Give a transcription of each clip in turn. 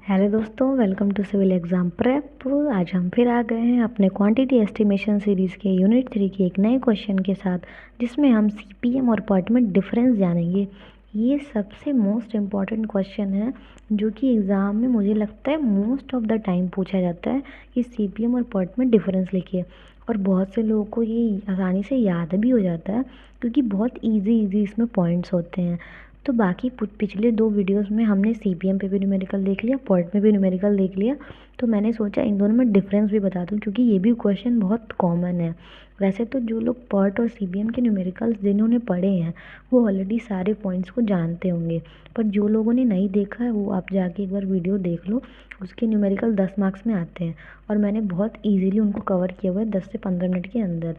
Hello दोस्तों, welcome to civil exam prep. आज हम फिर आ गए हैं अपने क्वांटिटी एस्टिमेशन सीरीज़ के यूनिट 3 के एक नए क्वेश्चन के साथ, जिसमें हम सीपीएम और पॉट में डिफरेंस जानेंगे। ये सबसे मोस्ट इम्पॉर्टेंट क्वेश्चन है जो कि एग्ज़ाम में मुझे लगता है मोस्ट ऑफ द टाइम पूछा जाता है कि सीपीएम और पॉट में डिफरेंस लिखिए। और बहुत से लोगों को ये आसानी से याद भी हो जाता है क्योंकि बहुत इजी इसमें पॉइंट्स होते हैं। तो बाकी पिछले 2 वीडियोस में हमने सीपीएम पे भी न्यूमेरिकल देख लिया, पॉट में भी न्यूमेरिकल देख लिया। तो मैंने सोचा इन दोनों में डिफरेंस भी बता दूं क्योंकि ये भी क्वेश्चन बहुत कॉमन है। वैसे तो जो लोग पॉट और सीपीएम के न्यूमेरिकल्स जिन्होंने पढ़े हैं वो ऑलरेडी सारे पॉइंट्स को जानते होंगे, पर जो लोगों ने नहीं देखा है वो आप जाके एक बार वीडियो देख लो। उसके न्यूमेरिकल 10 मार्क्स में आते हैं और मैंने बहुत ईजिली उनको कवर किया हुआ है 10 से 15 मिनट के अंदर।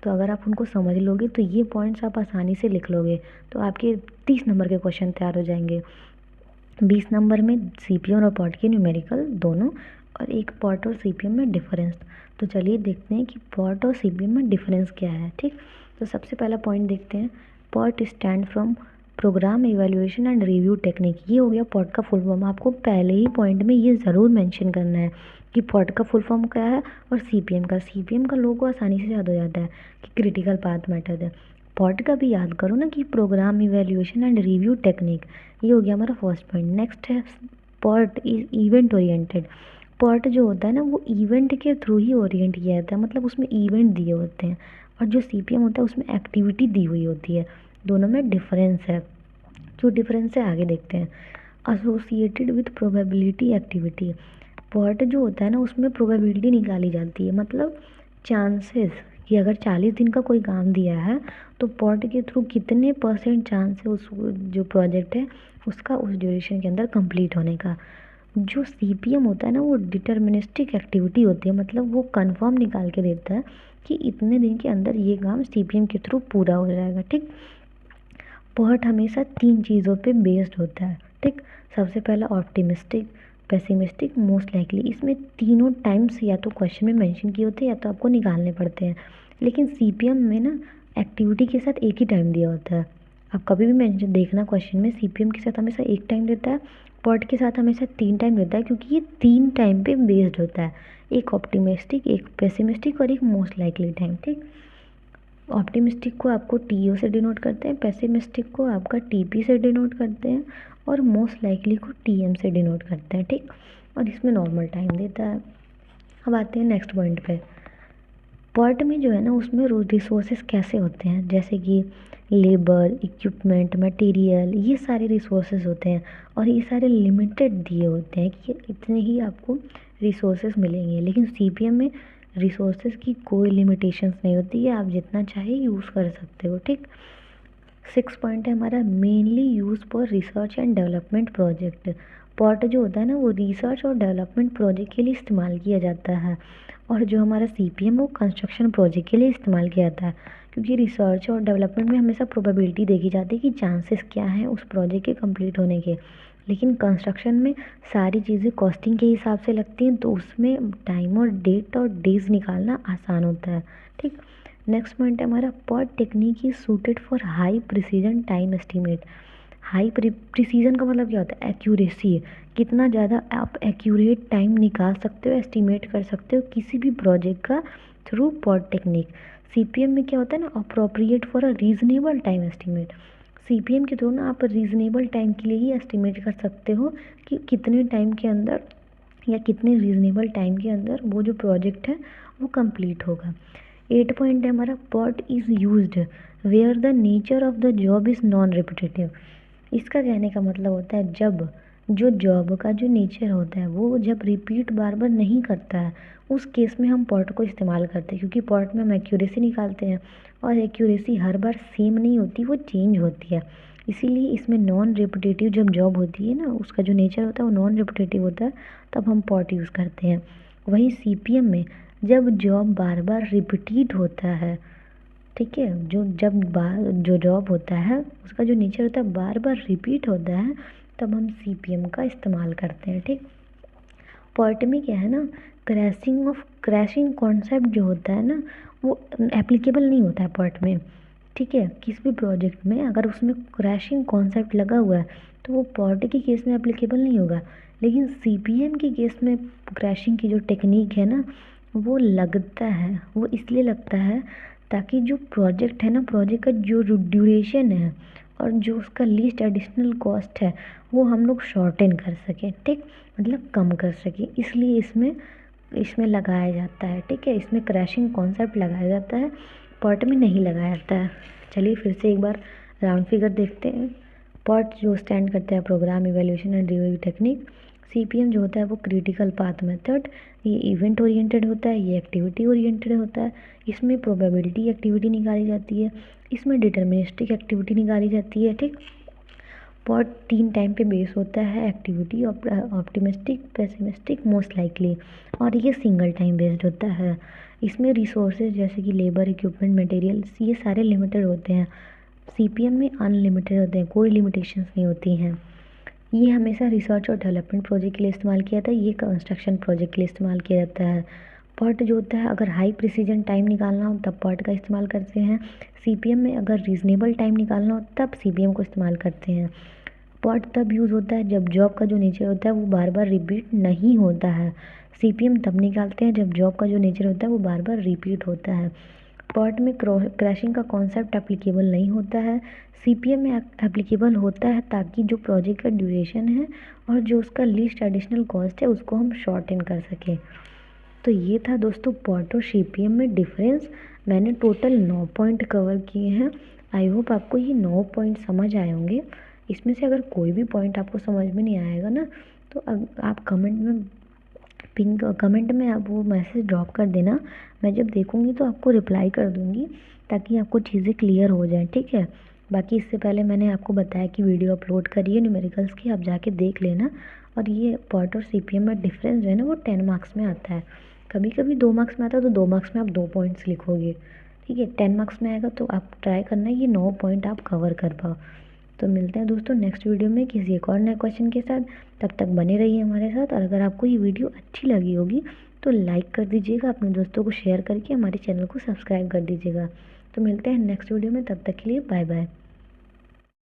तो अगर आप उनको समझ लोगे तो ये पॉइंट्स आप आसानी से लिख लोगे, तो आपके 30 नंबर के क्वेश्चन तैयार हो जाएंगे। 20 नंबर में सीपीएम और पॉट के न्यूमेरिकल दोनों, और एक पॉट और सीपीएम में डिफरेंस। तो चलिए देखते हैं कि पॉट और सीपीएम में डिफरेंस क्या है। ठीक, तो सबसे पहला पॉइंट देखते हैं। PERT stand from programme evaluation and review technique. ये हो गया पॉट का फुल फॉर्म। आपको पहले ही पॉइंट में ये ज़रूर मेंशन करना है कि पॉट का फुल फॉर्म क्या है और सीपीएम का लोगों को आसानी से याद हो जाता है कि क्रिटिकल पाथ मेथड है। पॉट का भी याद करो ना कि programme evaluation and review technique. ये हो गया हमारा फर्स्ट पॉइंट। नेक्स्ट है PERT is event oriented. PERT जो होता है ना वो इवेंट के थ्रू ही ओरिएंट किया जाता है, मतलब उसमें इवेंट दिए होते हैं, और जो सीपीएम होता है उसमें एक्टिविटी दी हुई होती है। दोनों में डिफरेंस है। जो डिफरेंस है आगे देखते हैं। Associated with probability activity. Pot जो होता है ना उसमें प्रोबेबिलिटी निकाली जाती है, मतलब चांसेस कि अगर 40 दिन का कोई काम दिया है तो पॉट के थ्रू कितने % चांस है उस जो प्रोजेक्ट है उसका उस ड्यूरेशन के अंदर कंप्लीट होने का। जो सीपीएम होता है ना वो डिटर्मिनिस्टिक एक्टिविटी होती है, मतलब वो कंफर्म निकाल के देता है कि इतने दिन के अंदर ये काम सीपीएम के थ्रू पूरा हो जाएगा। ठीक, पॉट हमेशा 3 चीज़ों पे बेस्ड होता है। ठीक, सबसे पहला ऑप्टिमिस्टिक, पेसिमिस्टिक, मोस्ट लाइकली। इसमें तीनों टाइम्स या तो क्वेश्चन में मेंशन किए होते हैं या तो आपको निकालने पड़ते हैं। लेकिन सीपीएम में ना एक्टिविटी के साथ एक ही टाइम दिया होता है। आप कभी भी मेंशन देखना क्वेश्चन में सीपीएम के साथ हमेशा एक टाइम देता है, पॉट के साथ हमेशा 3 टाइम देता है, क्योंकि ये 3 टाइम पे बेस्ड होता है। एक ऑप्टिमिस्टिक, एक पेसिमिस्टिक और एक मोस्ट लाइकली टाइम। ठीक, ऑप्टिमिस्टिक को आपको टीओ से डिनोट करते हैं, पेसिमिस्टिक को आपका टीपी से डिनोट करते हैं, और मोस्ट लाइकली को टीएम से डिनोट करते हैं। ठीक, और इसमें नॉर्मल टाइम देता है। अब आते हैं नेक्स्ट पॉइंट पे। पॉट में जो है ना उसमें रिसोर्सेज कैसे होते हैं, जैसे कि लेबर, इक्विपमेंट, मटेरियल, ये सारे रिसोर्सेज होते हैं और ये सारे लिमिटेड दिए होते हैं कि इतने ही आपको रिसोर्सेज मिलेंगे। लेकिन सीपीएम में रिसोर्सेज की कोई लिमिटेशंस नहीं होती है, आप जितना चाहे यूज़ कर सकते हो। ठीक, 6 पॉइंट है हमारा mainly use for research and development project. Pot जो होता है ना वो रिसर्च और डेवलपमेंट प्रोजेक्ट के लिए इस्तेमाल किया जाता है, और जो हमारा सीपीएम वो कंस्ट्रक्शन प्रोजेक्ट के लिए इस्तेमाल किया जाता है। क्योंकि रिसर्च और डेवलपमेंट में हमेशा प्रोबेबिलिटी देखी जाती है कि चांसेस क्या हैं उस प्रोजेक्ट के कंप्लीट होने के। लेकिन कंस्ट्रक्शन में सारी चीज़ें कॉस्टिंग के हिसाब से लगती हैं, तो उसमें टाइम और डेट और डेज निकालना आसान होता है। ठीक, नेक्स्ट पॉइंट है हमारा pot technique is suited for high precision time estimate. High precision का मतलब क्या होता है? एक्यूरेसी। कितना ज़्यादा आप एक्यूरेट टाइम निकाल सकते हो, एस्टिमेट कर सकते हो किसी भी प्रोजेक्ट का थ्रू पॉट टेक्निक। सीपीएम में क्या होता है ना, appropriate for a reasonable time estimate. CPM के थ्रू ना आप रीजनेबल टाइम के लिए ही एस्टिमेट कर सकते हो कि कितने टाइम के अंदर या कितने रीजनेबल टाइम के अंदर वो जो प्रोजेक्ट है वो कंप्लीट होगा। 8 पॉइंट है हमारा PERT is used where the nature of the job is non repetitive. इसका कहने का मतलब होता है जब जो जॉब का जो नेचर होता है वो जब रिपीट बार बार नहीं करता है, उस केस में हम पॉट को इस्तेमाल करते हैं, क्योंकि पॉट में हम एक्यूरेसी निकालते हैं और एक्यूरेसी हर बार सेम नहीं होती, वो चेंज होती है। इसीलिए इसमें नॉन रिपीटेटिव जब जॉब होती है ना, उसका जो नेचर होता है वो नॉन रिपीटेटिव होता है, तब हम पॉट यूज़ करते हैं। वहीं सीपीएम में जब जॉब बार बार रिपीट होता है, ठीक है, जो जॉब होता है उसका जो नेचर होता है बार बार रिपीट होता है, तब हम सीपीएम का इस्तेमाल करते हैं। ठीक, पॉट में क्या है ना, क्रैशिंग कॉन्सेप्ट जो होता है ना वो एप्लीकेबल नहीं होता है पॉट में। ठीक है, किसी भी प्रोजेक्ट में अगर उसमें क्रैशिंग कॉन्सेप्ट लगा हुआ है तो वो पॉट के केस में एप्लीकेबल नहीं होगा। लेकिन सीपीएम के केस में क्रैशिंग की जो टेक्निक है ना, वो लगता है, वो इसलिए लगता है ताकि जो प्रोजेक्ट है ना, प्रोजेक्ट का जो ड्यूरेशन है और जो उसका लीस्ट एडिशनल कॉस्ट है वो हम लोग शॉर्टेन कर सकें, ठीक, मतलब कम कर सकें, इसलिए इसमें इसमें लगाया जाता है, ठीक है। इसमें क्रैशिंग कॉन्सेप्ट लगाया जाता है, पॉट में नहीं लगाया जाता है। चलिए फिर से एक बार राउंड फिगर देखते हैं। पॉट जो स्टैंड करता है programme evaluation and review technique. CPM जो होता है वो क्रिटिकल पाथ मेथड, ये इवेंट ओरिएंटेड होता है, ये एक्टिविटी ओरिएंटेड होता है। इसमें प्रोबेबिलिटी एक्टिविटी निकाली जाती है, इसमें डिटर्मिनिस्टिक एक्टिविटी निकाली जाती है, ठीक। पॉट 3 टाइम पे बेस होता है, activity, optimistic, pessimistic, most likely, और ये सिंगल टाइम बेस्ड होता है। इसमें रिसोर्सेज जैसे कि लेबर, इक्विपमेंट, मटेरियल्स, ये सारे लिमिटेड होते हैं। सीपीएम में अनलिमिटेड होते हैं, कोई लिमिटेशंस नहीं होती हैं। ये हमेशा रिसर्च और डेवलपमेंट प्रोजेक्ट के लिए इस्तेमाल किया जाता है, ये कंस्ट्रक्शन प्रोजेक्ट के लिए इस्तेमाल किया जाता है। पॉट जो होता है अगर हाई प्रिसीजन टाइम निकालना हो तब पॉट का इस्तेमाल करते हैं। सीपीएम में अगर रीजनेबल टाइम निकालना हो तब सीपीएम को इस्तेमाल करते हैं। पॉट तब यूज़ होता है जब जॉब का जो नेचर होता है वो बार बार रिपीट नहीं होता है। सीपीएम तब निकालते हैं जब जॉब का जो नेचर होता है वो बार बार रिपीट होता है। पॉट में क्रैशिंग का कॉन्सेप्ट एप्लीकेबल नहीं होता है, सीपीएम में एप्लीकेबल होता है ताकि जो प्रोजेक्ट का ड्यूरेशन है और जो उसका लीस्ट एडिशनल कॉस्ट है उसको हम शॉर्टेन कर सकें। तो ये था दोस्तों पॉट और सीपीएम में डिफरेंस। मैंने टोटल 9 पॉइंट कवर किए हैं। आई होप आपको ये 9 पॉइंट समझ आए होंगे। इसमें से अगर कोई भी पॉइंट आपको समझ में नहीं आएगा ना, तो आप कमेंट में आप वो मैसेज ड्रॉप कर देना। मैं जब देखूँगी तो आपको रिप्लाई कर दूँगी ताकि आपको चीज़ें क्लियर हो जाएं, ठीक है। बाकी इससे पहले मैंने आपको बताया कि वीडियो अपलोड करी है न्यूमेरिकल्स की, आप जाके देख लेना। और ये पॉट और सीपीएम में डिफरेंस जो है ना वो 10 मार्क्स में आता है। कभी कभी 2 मार्क्स में आता है तो 2 मार्क्स में आप 2 पॉइंट्स लिखोगे, ठीक है। 10 मार्क्स में आएगा तो आप ट्राई करना ये 9 पॉइंट आप कवर कर पाओ। तो मिलते हैं दोस्तों नेक्स्ट वीडियो में किसी एक और नए क्वेश्चन के साथ। तब तक बने रहिए हमारे साथ, और अगर आपको ये वीडियो अच्छी लगी होगी तो लाइक कर दीजिएगा, अपने दोस्तों को शेयर करके हमारे चैनल को सब्सक्राइब कर दीजिएगा। तो मिलते हैं नेक्स्ट वीडियो में, तब तक के लिए बाय बाय।